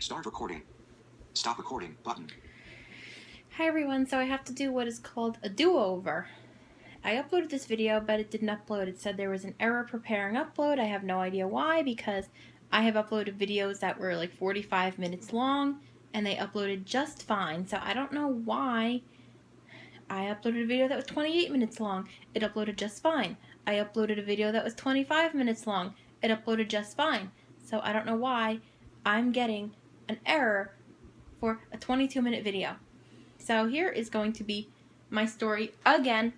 Start recording. Stop recording button. Hi everyone, so I have to do what is called a do-over. I uploaded this video, but it didn't upload. It said there was an error preparing upload. I have no idea why, because I have uploaded videos that were like 45 minutes long, and they uploaded just fine. So I don't know why I uploaded a video that was 28 minutes long. It uploaded just fine. I uploaded a video that was 25 minutes long. It uploaded just fine. So I don't know why I'm getting an error for a 22-minute video. So here is going to be my story again.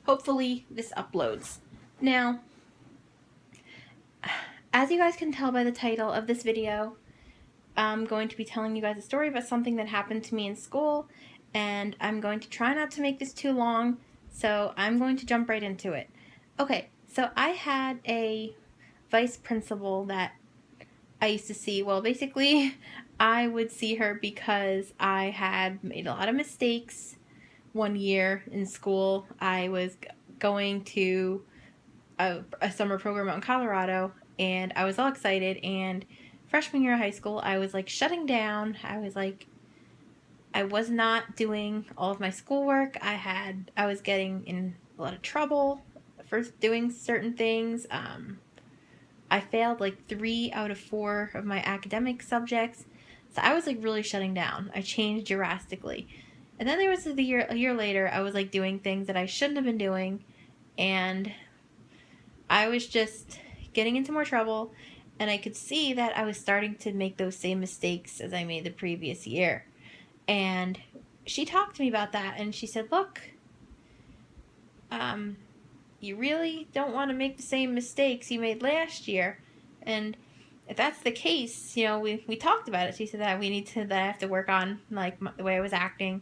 Hopefully this uploads. Now, as you guys can tell by the title of this video, I'm going to be telling you guys a story about something that happened to me in school, and I'm going to try not to make this too long, so I'm going to jump right into it. Okay, so I had a vice principal that I used to see. Well, basically, I would see her because I had made a lot of mistakes. One year in school, I was going to a summer program out in Colorado, and I was all excited, and freshman year of high school, I was like shutting down. I was not doing all of my schoolwork. I was getting in a lot of trouble for doing certain things. I failed like 3 out of 4 of my academic subjects. So I was like really shutting down. I changed drastically. And then there was a year later, I was like doing things that I shouldn't have been doing. And I was just getting into more trouble. And I could see that I was starting to make those same mistakes as I made the previous year. And she talked to me about that. And she said, look, you really don't want to make the same mistakes you made last year. And if that's the case, we talked about it. She said that that I have to work on like the way I was acting.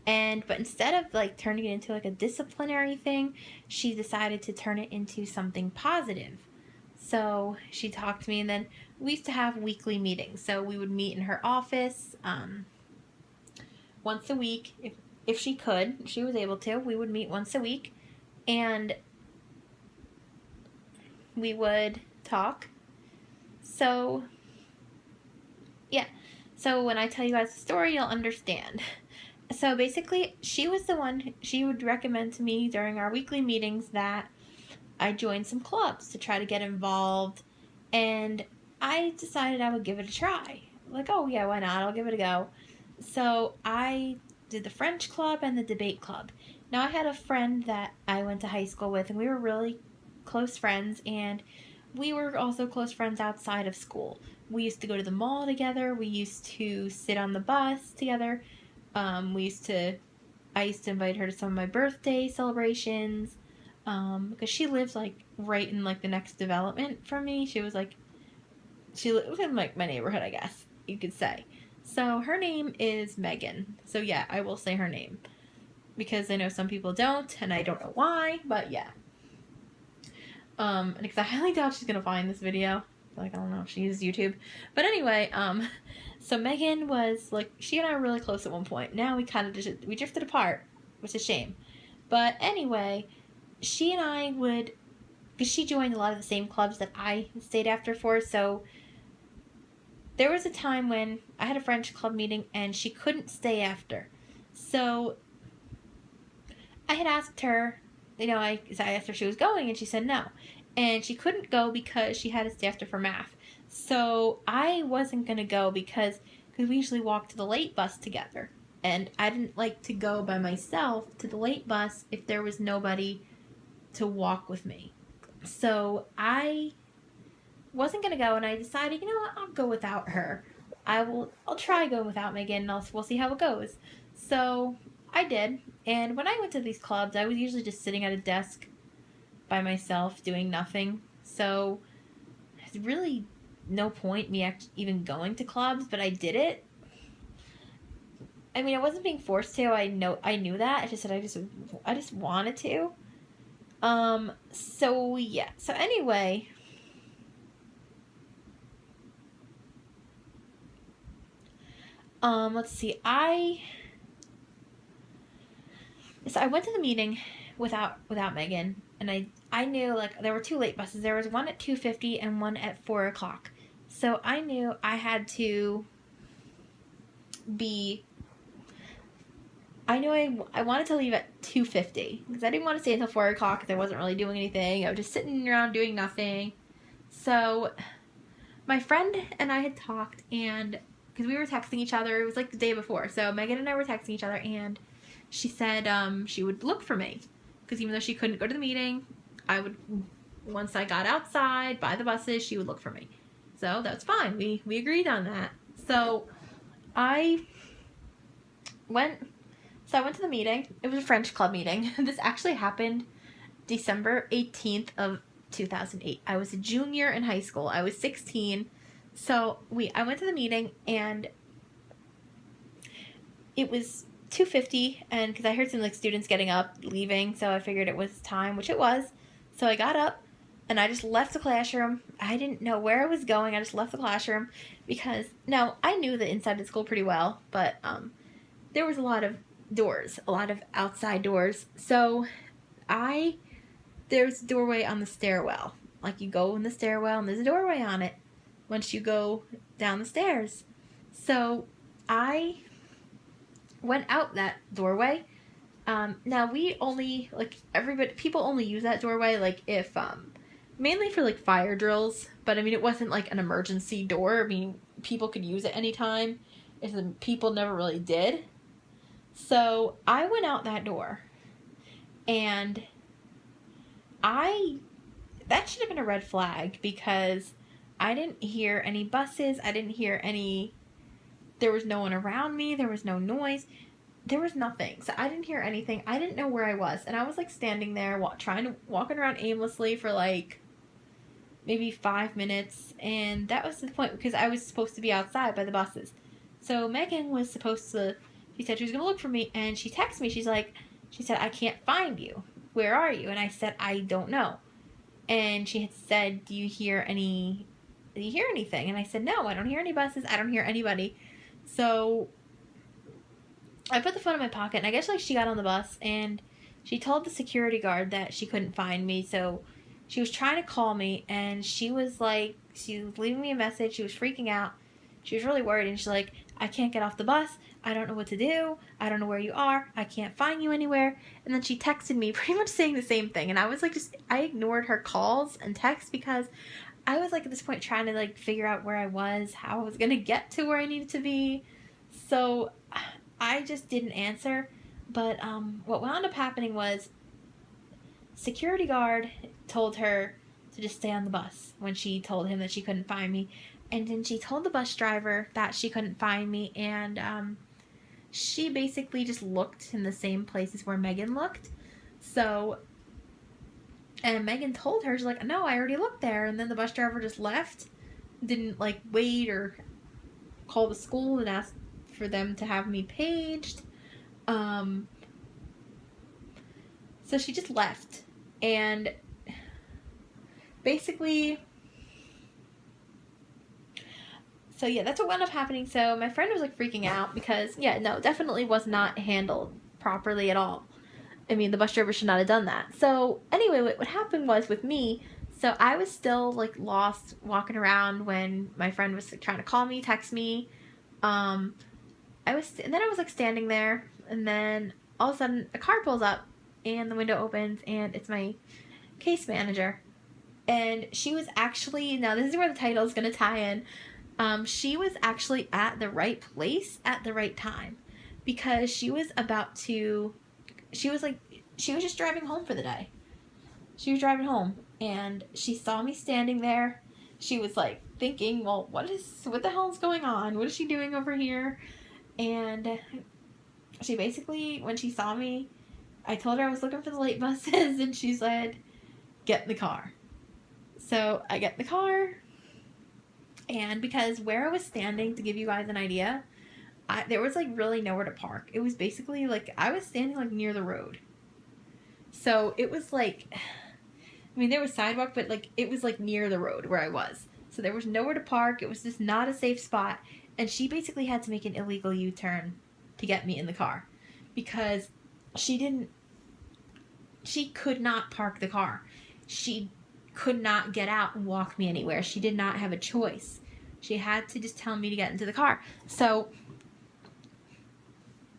But instead of like turning it into like a disciplinary thing, she decided to turn it into something positive. So she talked to me, and then we used to have weekly meetings. So we would meet in her office once a week. If she could, if she was able to, we would meet once a week. And we would talk. So, yeah. So when I tell you guys the story, you'll understand. So basically, she was the one, she would recommend to me during our weekly meetings that I join some clubs to try to get involved. And I decided I would give it a try. Like, oh yeah, why not? I'll give it a go. So I did the French club and the debate club. Now I had a friend that I went to high school with, and we were really close friends, and we were also close friends outside of school. We used to go to the mall together. We used to sit on the bus together. I used to invite her to some of my birthday celebrations, because she lived like right in like the next development from me. She lived in like my neighborhood, I guess you could say. So her name is Megan. So yeah, I will say her name because I know some people don't, and I don't know why, but yeah. Because I highly doubt she's gonna find this video. Like, I don't know if she uses YouTube. But anyway, so Megan was, like, she and I were really close at one point. Now we kind of we drifted apart, which is a shame. But anyway, she and I would, because she joined a lot of the same clubs that I stayed after for, so there was a time when I had a French club meeting and she couldn't stay after. So I had asked her, I asked her if she was going, and she said no. And she couldn't go because she had to stay after for math. So I wasn't going to go because we usually walk to the late bus together. And I didn't like to go by myself to the late bus if there was nobody to walk with me. So I wasn't going to go, and I decided, what, I'll go without her. I'll try going without Megan, and we'll see how it goes. So I did. And when I went to these clubs, I was usually just sitting at a desk by myself doing nothing. So there's really no point me even going to clubs, but I did it. I mean, I wasn't being forced to. I knew that. I just said I just wanted to. So yeah. So anyway, let's see. So I went to the meeting without Megan, and I knew, like, there were 2 late buses. There was one at 2:50 and one at 4 o'clock. So I knew I had to be... I knew I wanted to leave at 2:50 because I didn't want to stay until 4 o'clock because I wasn't really doing anything. I was just sitting around doing nothing. So my friend and I had talked, and because we were texting each other, it was like the day before. So Megan and I were texting each other, and she said she would look for me because even though she couldn't go to the meeting, once I got outside by the buses, she would look for me. So that's fine. We agreed on that. So I went to the meeting. It was a French club meeting. This actually happened December 18th of 2008. I was a junior in high school. I was 16. So I went to the meeting, and it was 2:50, and because I heard some like students getting up, leaving, so I figured it was time, which it was. So I got up and I just left the classroom. I didn't know where I was going. I just left the classroom because now I knew the inside of the school pretty well, but there was a lot of doors, a lot of outside doors. So there's a doorway on the stairwell. Like you go in the stairwell and there's a doorway on it once you go down the stairs. So I went out that doorway. Now we only, people only use that doorway, like if, mainly for like fire drills, but I mean, it wasn't like an emergency door. I mean, people could use it anytime. People never really did. So I went out that door, and that should have been a red flag because I didn't hear any buses. I didn't hear there was no one around me. There was no noise. There was nothing. So I didn't hear anything. I didn't know where I was. And I was like standing there walking around aimlessly for like maybe 5 minutes. And that was the point because I was supposed to be outside by the buses. So Megan was supposed to, she said she was going to look for me. And she texted me. She said, I can't find you. Where are you? And I said, I don't know. And she had said, do you hear anything? And I said, no, I don't hear any buses. I don't hear anybody. So I put the phone in my pocket, and I guess like she got on the bus, and she told the security guard that she couldn't find me. So she was trying to call me, and she was leaving me a message. She was freaking out. She was really worried, and she's like, I can't get off the bus. I don't know what to do. I don't know where you are. I can't find you anywhere. And then she texted me pretty much saying the same thing. And I was like, I ignored her calls and texts because I was like at this point trying to like figure out where I was, how I was going to get to where I needed to be. So I just didn't answer. But what wound up happening was security guard told her to just stay on the bus when she told him that she couldn't find me. And then she told the bus driver that she couldn't find me, and she basically just looked in the same places where Megan looked. So, and Megan told her, she's like, no, I already looked there. And then the bus driver just left, didn't like wait or call the school and ask for them to have me paged. So she just left. And basically, so yeah, that's what wound up happening. So my friend was like freaking out because, yeah, no, definitely was not handled properly at all. I mean, the bus driver should not have done that. So anyway, what happened was with me, so I was still like lost walking around when my friend was like, trying to call me, text me. And then I was like standing there, and then all of a sudden a car pulls up and the window opens, and it's my case manager. And she was actually, now this is where the title is going to tie in. She was actually at the right place at the right time because she was just driving home for the day. She was driving home, and she saw me standing there. She was like thinking, well, what the hell is going on? What is she doing over here? And she basically, when she saw me, I told her I was looking for the late buses, and she said, get in the car. So I get in the car. And because where I was standing, to give you guys an idea, there was like really nowhere to park. It was basically like I was standing like near the road. So it was like, I mean, there was sidewalk, but like it was like near the road where I was. So there was nowhere to park. It was just not a safe spot. And she basically had to make an illegal U-turn to get me in the car because she could not park the car. She could not get out and walk me anywhere. She did not have a choice. She had to just tell me to get into the car. So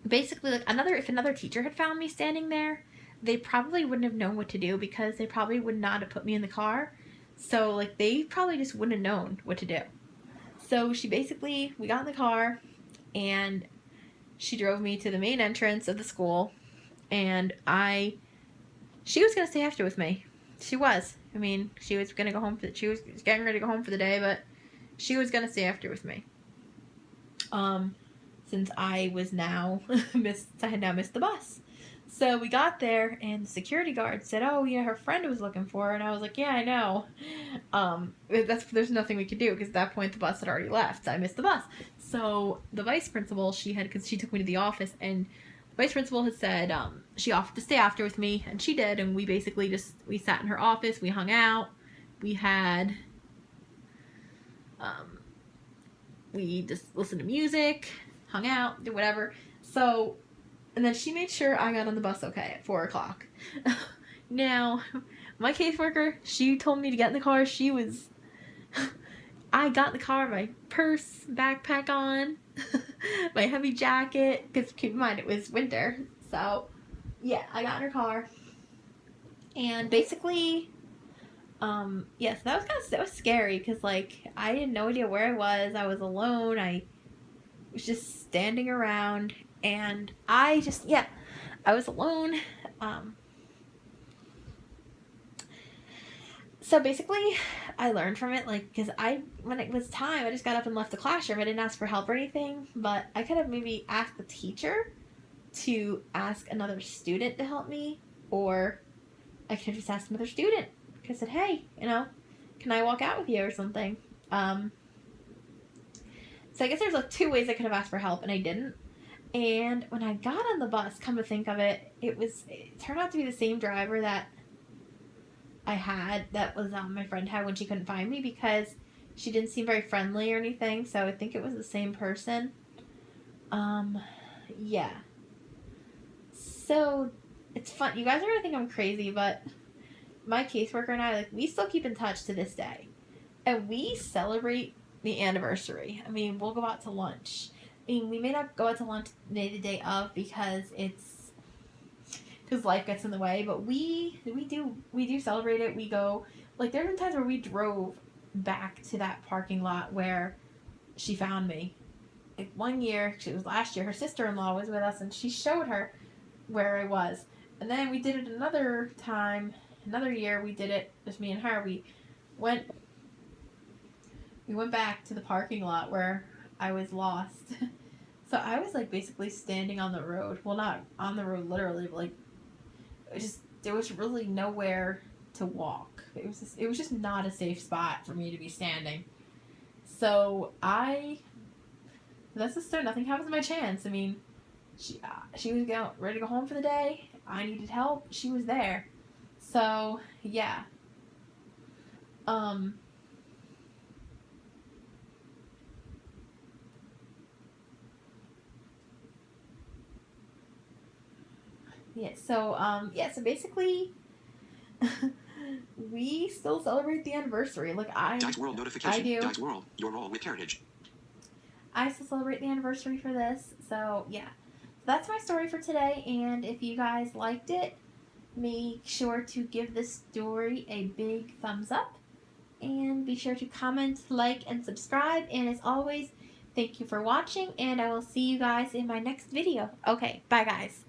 basically, like, if another teacher had found me standing there, they probably wouldn't have known what to do because they probably would not have put me in the car. So, like, they probably just wouldn't have known what to do. So we got in the car and she drove me to the main entrance of the school, and she was going to stay after with me. She was. I mean, she was going to go home, she was getting ready to go home for the day, but she was going to stay after with me. Since I was now I had now missed the bus. So we got there, and the security guard said, "Oh, yeah, her friend was looking for her." And I was like, "Yeah, I know." There's nothing we could do because at that point the bus had already left. I missed the bus. So the vice principal, because she took me to the office, and the vice principal had said she offered to stay after with me, and she did. And we basically we sat in her office, we hung out, we had we just listened to music, hung out, did whatever. So, and then she made sure I got on the bus okay at 4 o'clock. Now, my caseworker, she told me to get in the car. I got in the car, my purse, backpack on, my heavy jacket, because keep in mind it was winter. So, yeah, I got in her car. And basically, yes, that was scary, because, like, I had no idea where I was. I was alone. I was just standing around, and I was alone. So basically, I learned from it, like, because when it was time, I just got up and left the classroom. I didn't ask for help or anything, but I could have maybe asked the teacher to ask another student to help me, or I could have just asked another student. I said, "Hey, can I walk out with you or something?" So I guess there's like 2 ways I could have asked for help, and I didn't. And when I got on the bus, come to think of it, it turned out to be the same driver that my friend had when she couldn't find me, because she didn't seem very friendly or anything. So I think it was the same person. Yeah. So it's fun. You guys are gonna think I'm crazy, but my caseworker and I, like, we still keep in touch to this day. And we celebrate the anniversary. I mean, we'll go out to lunch. I mean, we may not go out to lunch the day of because life gets in the way, but we do celebrate it. We go, like, there have been times where we drove back to that parking lot where she found me. Like, one year, it was last year, her sister-in-law was with us, and she showed her where I was. And then we did it another year, we did it, just me and her. We went back to the parking lot where I was lost. So I was, like, basically standing on the road. Well, not on the road literally, but, like, there was really nowhere to walk. It was just not a safe spot for me to be standing. So that's the start. Nothing happens by chance. I mean, she was ready to go home for the day. I needed help. She was there. So, yeah. So basically, we still celebrate the anniversary. Like, Dice World notification. I do. Dice World, your role with Heritage. I still celebrate the anniversary for this. So, yeah. That's my story for today, and if you guys liked it, make sure to give this story a big thumbs up, and be sure to comment, like, and subscribe. And as always, thank you for watching, and I will see you guys in my next video. Okay, bye guys.